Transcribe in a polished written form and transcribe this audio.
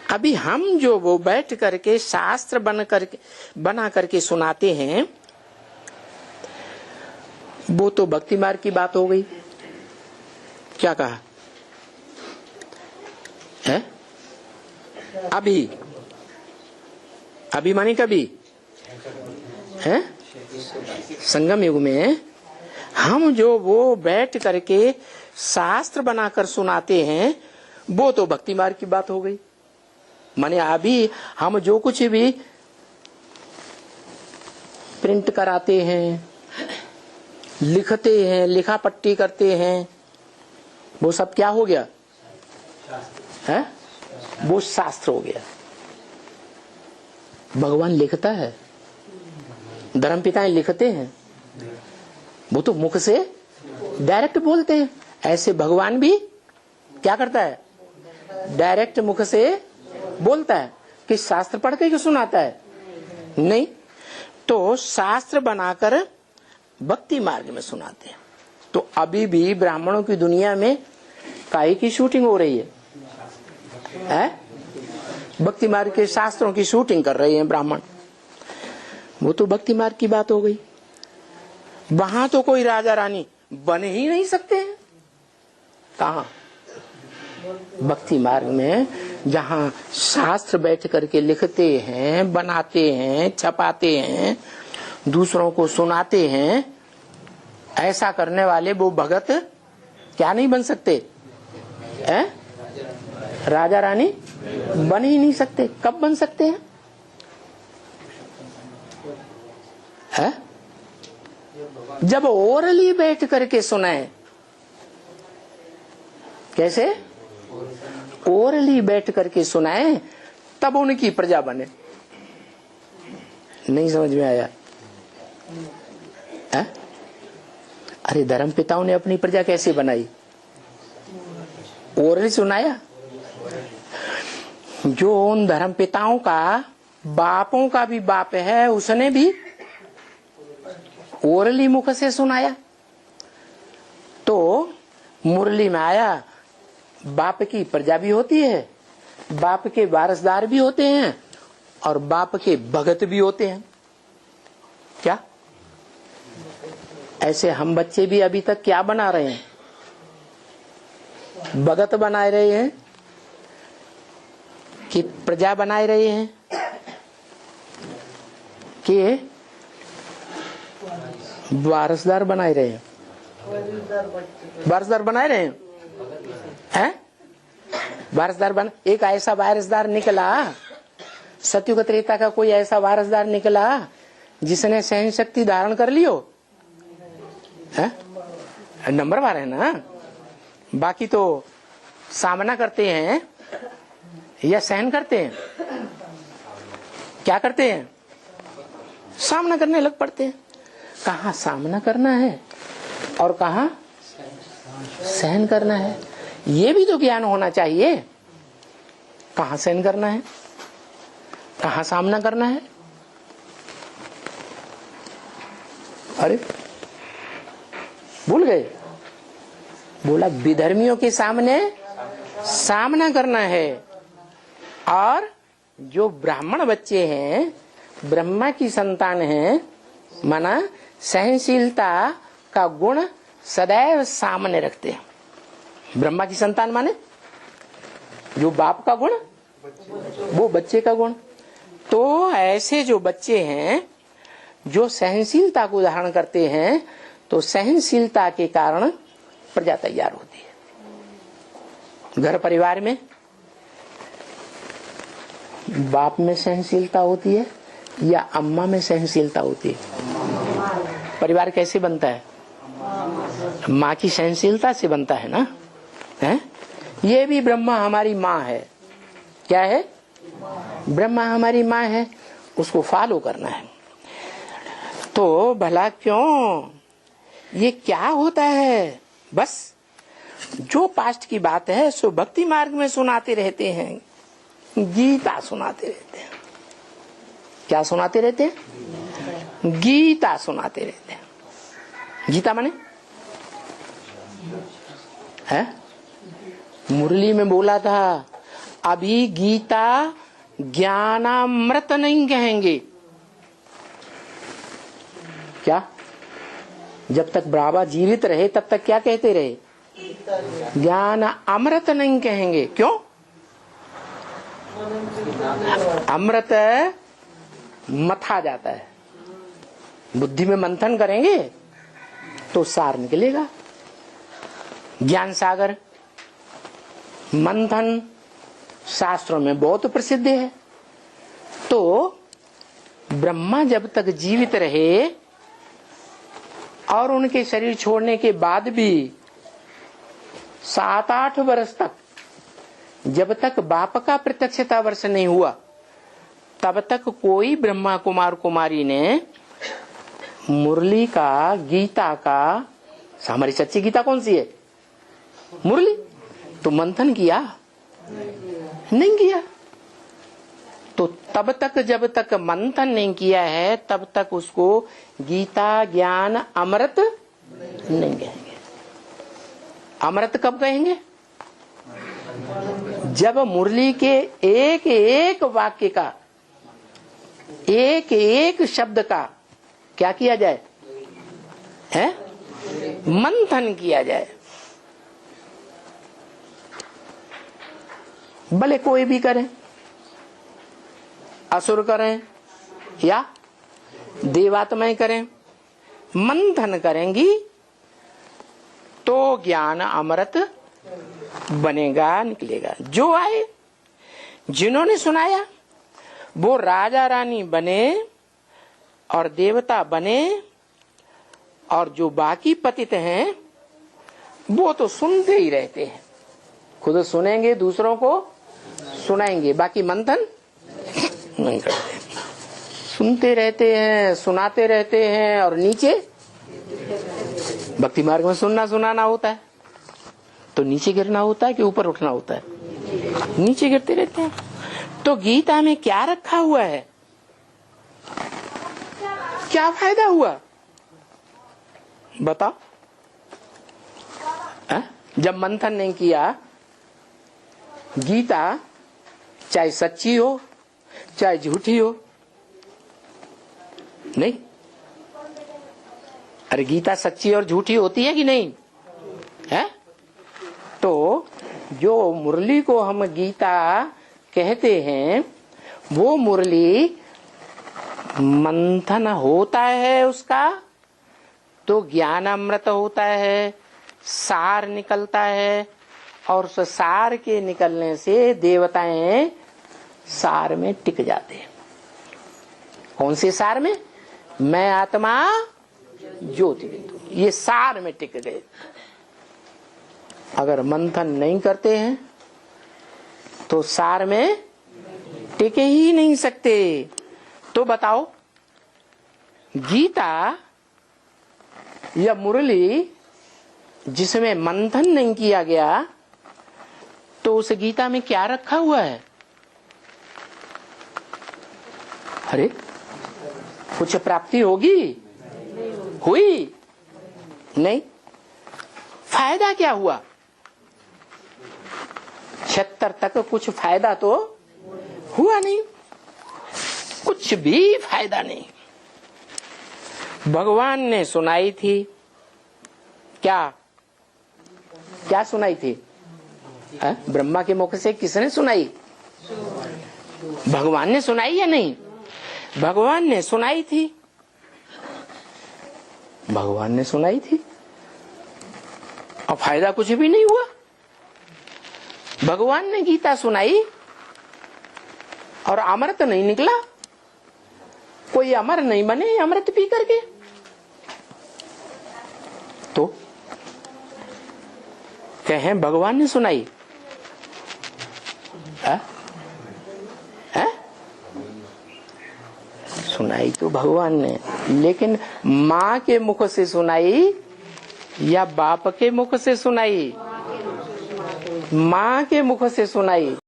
अभी हम जो वो बैठ करके शास्त्र बना करके सुनाते हैं, वो तो भक्ति मार्ग की बात हो गई। क्या कहा है? अभी मानी कभी है? संगम युग में हम जो वो बैठ करके शास्त्र बनाकर सुनाते हैं, वो तो भक्ति मार्ग की बात हो गई। माने अभी हम जो कुछ भी प्रिंट कराते हैं, लिखते हैं, लिखा पट्टी करते हैं, वो सब क्या हो गया है? वो शास्त्र हो गया। भगवान लिखता है, धर्मपिताएं लिखते हैं, वो तो मुख से डायरेक्ट बोलते हैं। ऐसे भगवान भी क्या करता है? डायरेक्ट मुख से बोलता है कि शास्त्र पढ़ के सुनाता है? नहीं, तो शास्त्र बनाकर भक्ति मार्ग में सुनाते हैं। तो अभी भी ब्राह्मणों की दुनिया में काहे की शूटिंग हो रही है? भक्ति मार्ग के शास्त्रों की शूटिंग कर रहे हैं ब्राह्मण। वो तो भक्ति मार्ग की बात हो गई। वहां तो कोई राजा रानी बन ही नहीं सकते हैं। कहा? भक्ति मार्ग में, जहां शास्त्र बैठ करके लिखते हैं, बनाते हैं, छपाते हैं, दूसरों को सुनाते हैं, ऐसा करने वाले वो भगत क्या नहीं बन सकते हैं? राजा रानी बन ही नहीं सकते। कब बन सकते हैं? है? जब ओरली बैठ करके सुनाए। कैसे? ओरली बैठ करके सुनाए, तब उनकी प्रजा बने। नहीं समझ में आया? है? अरे धर्म पिताओं ने अपनी प्रजा कैसे बनाई? ओरली सुनाया। जो उन धर्म पिताओं का बापों का भी बाप है, उसने भी ओरली मुख से सुनाया। तो मुरली में आया, बाप की प्रजा भी होती है, बाप के वारसदार भी होते हैं, और बाप के भगत भी होते हैं। क्या ऐसे हम बच्चे भी अभी तक क्या बना रहे हैं? भगत बना रहे हैं कि प्रजा बना रहे हैं कि वारसदार बना रहे हैं? वारसदार बना रहे हैं? वारसदार बन एक ऐसा वारसदार निकला, सतयुग त्रेता का कोई ऐसा वारसदार निकला जिसने सहन शक्ति धारण कर लियो? नंबर वार है ना। बाकी तो सामना करते हैं या सहन करते हैं? क्या करते हैं? सामना करने लग पड़ते हैं। कहाँ सामना करना है और कहाँ सहन करना है, ये भी तो ज्ञान होना चाहिए। कहाँ सहन करना है, कहाँ सामना करना है? अरे भूल गए? बोला विधर्मियों के सामने सामना करना है, और जो ब्राह्मण बच्चे हैं, ब्रह्मा की संतान हैं, माना सहनशीलता का गुण सदैव सामने रखते हैं। ब्रह्मा की संतान माने जो बाप का गुण, वो बच्चे का गुण। तो ऐसे जो बच्चे हैं जो सहनशीलता को धारण करते हैं, तो सहनशीलता के कारण प्रजा तैयार होती है। घर परिवार में बाप में सहनशीलता होती है या अम्मा में सहनशीलता होती है? परिवार कैसे बनता है? माँ की सहनशीलता से बनता है ना। है? ये भी ब्रह्मा हमारी माँ है। क्या है? ब्रह्मा हमारी माँ है, उसको फॉलो करना है। तो भला क्यों ये क्या होता है? बस जो पास्ट की बात है सो भक्ति मार्ग में सुनाते रहते हैं, गीता सुनाते रहते हैं। क्या सुनाते रहते हैं? गीता सुनाते रहते हैं। गीता माने है? मुरली में बोला था अभी गीता ज्ञानामृत नहीं कहेंगे। क्या? जब तक बाबा जीवित रहे तब तक क्या कहते रहे? ज्ञान अमृत नहीं कहेंगे। क्यों? अमृत मथा जाता है, बुद्धि में मंथन करेंगे तो सार निकलेगा। ज्ञान सागर मंथन शास्त्रों में बहुत प्रसिद्ध है। तो ब्रह्मा जब तक जीवित रहे और उनके शरीर छोड़ने के बाद भी 7-8 वर्ष तक, जब तक बाप का प्रत्यक्षता वर्ष नहीं हुआ, तब तक कोई ब्रह्मा कुमार कुमारी ने मुरली का, गीता का, हमारी सच्ची गीता कौन सी है? मुरली। तो मंथन किया? नहीं किया। तो तब तक जब तक मंथन नहीं किया है तब तक उसको गीता ज्ञान अमृत नहीं कहेंगे। अमृत कब कहेंगे? जब मुरली के एक एक वाक्य का, एक एक शब्द का क्या किया जाए? है? मंथन किया जाए। भले कोई भी करे, असुर करें या देवात्माएं करें, मंथन करेंगी तो ज्ञान अमृत बनेगा, निकलेगा। जो आए, जिन्होंने सुनाया वो राजा रानी बने और देवता बने, और जो बाकी पतित हैं वो तो सुनते ही रहते हैं। खुद सुनेंगे, दूसरों को सुनाएंगे, बाकी मंथन नहीं करते, सुनते रहते हैं, सुनाते रहते हैं। और नीचे भक्ति मार्ग में सुनना सुनाना होता है तो नीचे गिरना होता है कि ऊपर उठना होता है? नीचे गिरते रहते हैं। तो गीता में क्या रखा हुआ है? क्या फायदा हुआ बताओ? जब मंथन नहीं किया, गीता चाहे सच्ची हो चाहे झूठी हो, नहीं? अरे गीता सच्ची और झूठी होती है कि नहीं है? तो जो मुरली को हम गीता कहते हैं वो मुरली मंथन होता है उसका तो ज्ञान अमृत होता है, सार निकलता है। और उस सार के निकलने से देवताएं सार में टिक जाते हैं। कौन से सार में? मैं आत्मा ज्योति बिंदु, ये सार में टिक गए। अगर मंथन नहीं करते हैं तो सार में टिके ही नहीं सकते। तो बताओ, गीता या मुरली जिसमें मंथन नहीं किया गया तो उस गीता में क्या रखा हुआ है? अरे कुछ प्राप्ति होगी? हुई नहीं। फायदा क्या हुआ? 76 तक कुछ फायदा तो हुआ नहीं, कुछ भी फायदा नहीं। भगवान ने सुनाई थी क्या? क्या सुनाई थी? ब्रह्मा के मुख से किसने सुनाई? भगवान ने सुनाई या नहीं? भगवान ने सुनाई थी, भगवान ने सुनाई थी। और फायदा कुछ भी नहीं हुआ। भगवान ने गीता सुनाई और अमृत नहीं निकला। कोई अमर नहीं बने अमृत पी करके। तो कहें भगवान ने सुनाई? सुनाई तो भगवान ने, लेकिन माँ के मुख से सुनाई या बाप के मुख से सुनाई? माँ के मुख से सुनाई।